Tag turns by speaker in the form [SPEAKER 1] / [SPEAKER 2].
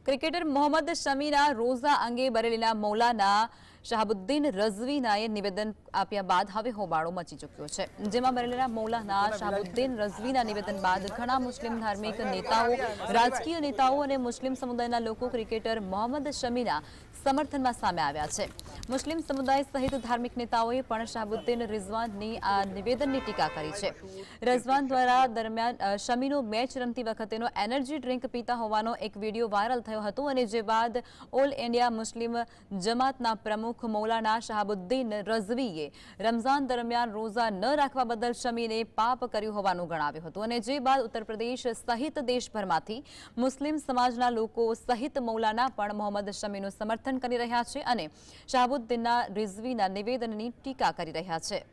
[SPEAKER 1] Cricketer Mohammad શમીના રોઝા અંગે બરેલીના મૌલાના શાહબુદ્દીન રઝવીનાએ નિવેદન આપ્યા બાદ હવે હોબાળો મચી ચૂક્યો છે, જેમાં બરેલીના મૌલાના શાહબુદ્દીન રઝવીના નિવેદન બાદ ઘણા મુસ્લિમ ધાર્મિક નેતાઓ, રાજકીય નેતાઓ અને મુસ્લિમ સમુદાયના લોકો ક્રિકેટર મોહમ્મદ શમીના સમર્થનમાં સામે આવ્યા છે. મુસ્લિમ સમુદાય સહિત ધાર્મિક નેતાઓએ પણ શાહબુદ્દીન રિઝવાનની આ નિવેદનની ટીકા કરી છે. રિઝવાન દ્વારા દરમિયાન શમીનો મેચ રમતી વખતેનો એનર્જી ડ્રિંક પીતા હોવાનો એક વિડીયો વાયરલ થયો હતો અને જે બાદ ઓલ ઇન્ડિયા મુસ્લિમ જમાતના પ્રમુખ મૌલાના શાહબુદ્દીન રઝવીએ રમઝાન દરમિયાન રોઝા ન રાખવા બદલ શમીને પાપ કર્યું હોવાનું ગણાવ્યું હતું અને જે બાદ ઉત્તર પ્રદેશ સહિત દેશભરમાંથી મુસ્લિમ સમાજના લોકો સહિત મૌલાના પણ મોહમ્મદ શમીનું સમર્થન કરી રહ્યા છે અને શાહબુદ્દીનના રિઝવીના નિવેદનની ટીકા કરી રહ્યા છે.